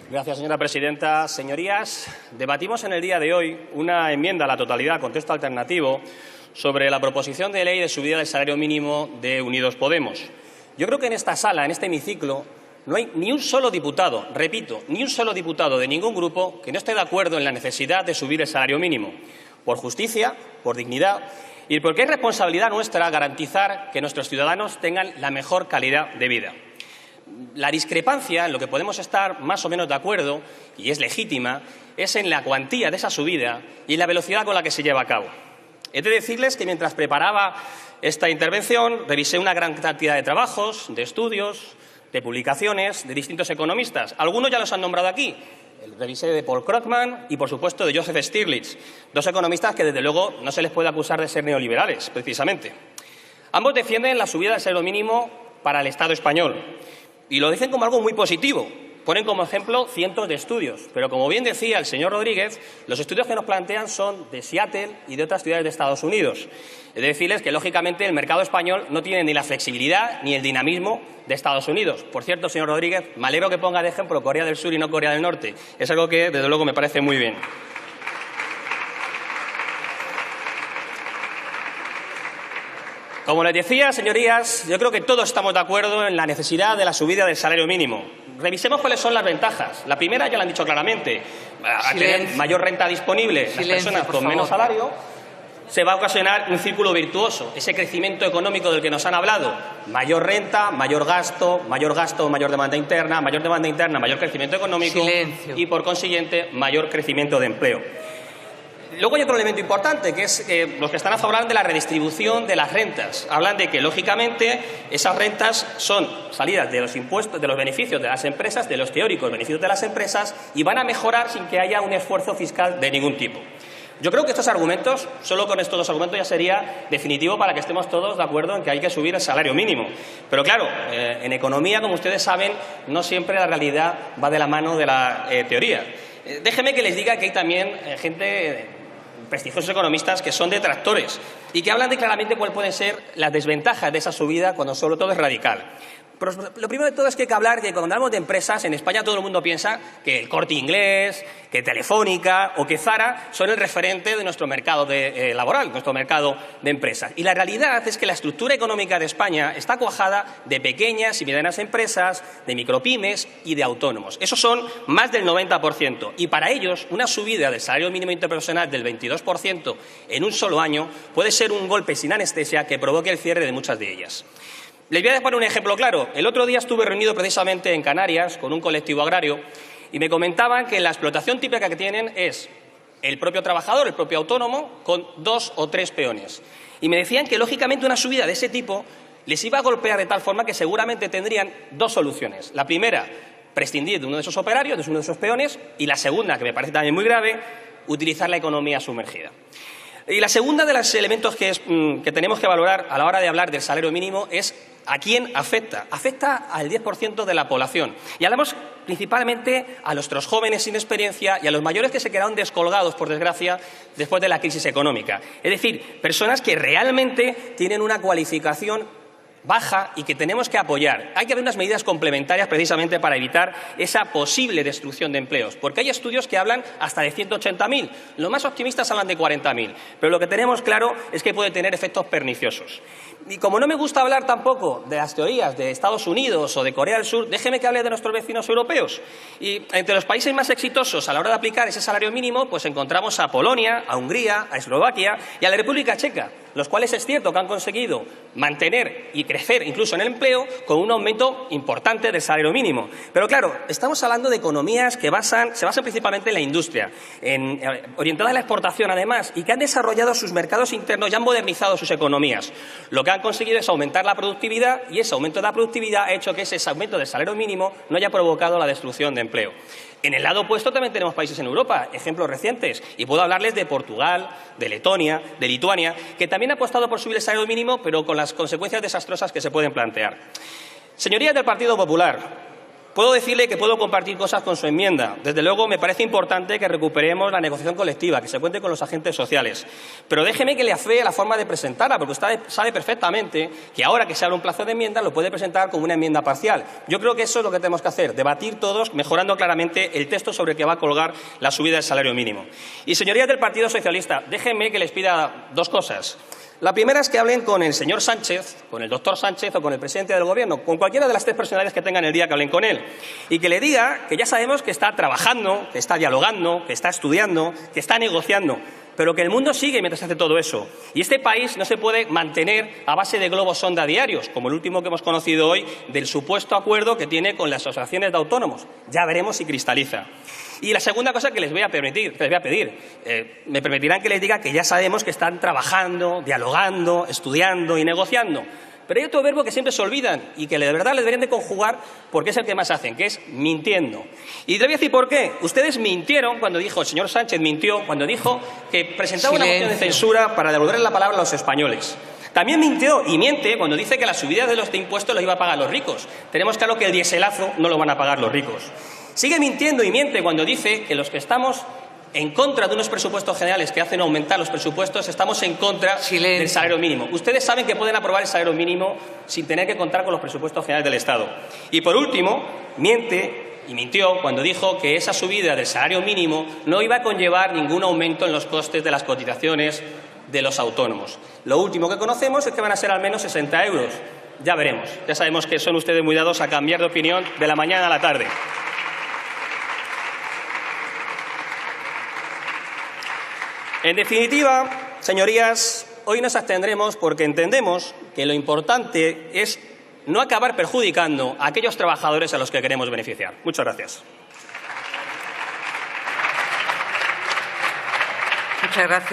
Gracias, señora presidenta. Señorías, debatimos en el día de hoy una enmienda a la totalidad con texto alternativo sobre la proposición de ley de subida del salario mínimo de Unidos Podemos. Yo creo que en esta sala, en este hemiciclo, no hay ni un solo diputado, repito, ni un solo diputado de ningún grupo que no esté de acuerdo en la necesidad de subir el salario mínimo, por justicia, por dignidad y porque es responsabilidad nuestra garantizar que nuestros ciudadanos tengan la mejor calidad de vida. La discrepancia en lo que podemos estar más o menos de acuerdo, y es legítima, es en la cuantía de esa subida y en la velocidad con la que se lleva a cabo. He de decirles que mientras preparaba esta intervención revisé una gran cantidad de trabajos, de estudios, de publicaciones de distintos economistas. Algunos ya los han nombrado aquí. Revisé de Paul Krugman y, por supuesto, de Joseph Stiglitz, dos economistas que, desde luego, no se les puede acusar de ser neoliberales, precisamente. Ambos defienden la subida del salario mínimo para el Estado español y lo dicen como algo muy positivo. Ponen como ejemplo cientos de estudios, pero como bien decía el señor Rodríguez, los estudios que nos plantean son de Seattle y de otras ciudades de Estados Unidos. He de decirles que, lógicamente, el mercado español no tiene ni la flexibilidad ni el dinamismo de Estados Unidos. Por cierto, señor Rodríguez, me alegro que ponga de ejemplo Corea del Sur y no Corea del Norte. Es algo que, desde luego, me parece muy bien. Como les decía, señorías, yo creo que todos estamos de acuerdo en la necesidad de la subida del salario mínimo. Revisemos cuáles son las ventajas. La primera ya la han dicho claramente. A tener mayor renta disponible, las personas con menos salario, se va a ocasionar un círculo virtuoso, ese crecimiento económico del que nos han hablado. Mayor renta, mayor gasto, mayor demanda interna, mayor crecimiento económico y, por consiguiente, mayor crecimiento de empleo. Luego hay otro elemento importante, que es que los que están a favor hablan de la redistribución de las rentas. Hablan de que, lógicamente, esas rentas son salidas de los impuestos, de los beneficios de las empresas, de los teóricos beneficios de las empresas, y van a mejorar sin que haya un esfuerzo fiscal de ningún tipo. Yo creo que estos argumentos, solo con estos dos argumentos ya sería definitivo para que estemos todos de acuerdo en que hay que subir el salario mínimo. Pero claro, en economía, como ustedes saben, no siempre la realidad va de la mano de la teoría. Déjenme que les diga que hay también prestigiosos economistas que son detractores y que hablan de claramente cuáles pueden ser las desventajas de esa subida cuando sobre todo es radical. Pero lo primero de todo es que hay que hablar que cuando hablamos de empresas, en España todo el mundo piensa que el Corte Inglés, que Telefónica o que Zara son el referente de nuestro mercado laboral, nuestro mercado de empresas. Y la realidad es que la estructura económica de España está cuajada de pequeñas y medianas empresas, de micropymes y de autónomos. Esos son más del 90%. Y para ellos, una subida del salario mínimo interprofesional del 22% en un solo año puede ser un golpe sin anestesia que provoque el cierre de muchas de ellas. Les voy a poner un ejemplo claro. El otro día estuve reunido precisamente en Canarias con un colectivo agrario y me comentaban que la explotación típica que tienen es el propio trabajador, el propio autónomo, con 2 o 3 peones. Y me decían que, lógicamente, una subida de ese tipo les iba a golpear de tal forma que seguramente tendrían 2 soluciones. La primera, prescindir de uno de esos operarios, de uno de esos peones, y la segunda, que me parece también muy grave, utilizar la economía sumergida. Y la segunda de los elementos que tenemos que valorar a la hora de hablar del salario mínimo es a quién afecta. Afecta al 10% de la población. Y hablamos principalmente a nuestros jóvenes sin experiencia y a los mayores que se quedaron descolgados, por desgracia, después de la crisis económica. Es decir, personas que realmente tienen una cualificación baja y que tenemos que apoyar. Hay que haber unas medidas complementarias precisamente para evitar esa posible destrucción de empleos, porque hay estudios que hablan hasta de 180.000. Los más optimistas hablan de 40.000, pero lo que tenemos claro es que puede tener efectos perniciosos. Y como no me gusta hablar tampoco de las teorías de Estados Unidos o de Corea del Sur, déjeme que hable de nuestros vecinos europeos. Y entre los países más exitosos a la hora de aplicar ese salario mínimo, pues encontramos a Polonia, a Hungría, a Eslovaquia y a la República Checa, los cuales es cierto que han conseguido mantener y crecer incluso en el empleo con un aumento importante del salario mínimo. Pero claro, estamos hablando de economías que se basan principalmente en la industria, orientadas a la exportación además, y que han desarrollado sus mercados internos y han modernizado sus economías. Lo que han conseguido es aumentar la productividad y ese aumento de la productividad ha hecho que ese aumento del salario mínimo no haya provocado la destrucción de empleo. En el lado opuesto también tenemos países en Europa, ejemplos recientes, y puedo hablarles de Portugal, de Letonia, de Lituania, que también han apostado por subir el salario mínimo, pero con las consecuencias desastrosas que se pueden plantear. Señorías del Partido Popular, puedo decirle que puedo compartir cosas con su enmienda. Desde luego, me parece importante que recuperemos la negociación colectiva, que se cuente con los agentes sociales. Pero déjeme que le afee la forma de presentarla, porque usted sabe perfectamente que ahora que se abre un plazo de enmienda lo puede presentar como una enmienda parcial. Yo creo que eso es lo que tenemos que hacer, debatir todos, mejorando claramente el texto sobre el que va a colgar la subida del salario mínimo. Y, señorías del Partido Socialista, déjenme que les pida dos cosas. La primera es que hablen con el señor Sánchez, con el doctor Sánchez o con el presidente del Gobierno, con cualquiera de las tres personalidades que tengan el día, que hablen con él. Y que le diga que ya sabemos que está trabajando, que está dialogando, que está estudiando, que está negociando, pero que el mundo sigue mientras hace todo eso. Y este país no se puede mantener a base de globos sonda diarios, como el último que hemos conocido hoy del supuesto acuerdo que tiene con las asociaciones de autónomos. Ya veremos si cristaliza. Y la segunda cosa que les voy a pedir, me permitirán que les diga que ya sabemos que están trabajando, dialogando, estudiando y negociando. Pero hay otro verbo que siempre se olvidan y que de verdad les deberían de conjugar porque es el que más hacen, que es mintiendo. Y les voy a decir por qué. Ustedes mintieron cuando dijo, el señor Sánchez mintió cuando dijo que presentaba una moción de censura para devolverle la palabra a los españoles. También mintió y miente cuando dice que la subida de los impuestos los iba a pagar los ricos. Tenemos claro que el dieselazo no lo van a pagar los ricos. Sigue mintiendo y miente cuando dice que los que estamos en contra de unos presupuestos generales que hacen aumentar los presupuestos, estamos en contra del salario mínimo. Ustedes saben que pueden aprobar el salario mínimo sin tener que contar con los presupuestos generales del Estado. Y, por último, miente y mintió cuando dijo que esa subida del salario mínimo no iba a conllevar ningún aumento en los costes de las cotizaciones de los autónomos. Lo último que conocemos es que van a ser al menos 60 euros. Ya veremos. Ya sabemos que son ustedes muy dados a cambiar de opinión de la mañana a la tarde. En definitiva, señorías, hoy nos abstendremos porque entendemos que lo importante es no acabar perjudicando a aquellos trabajadores a los que queremos beneficiar. Muchas gracias. Muchas gracias.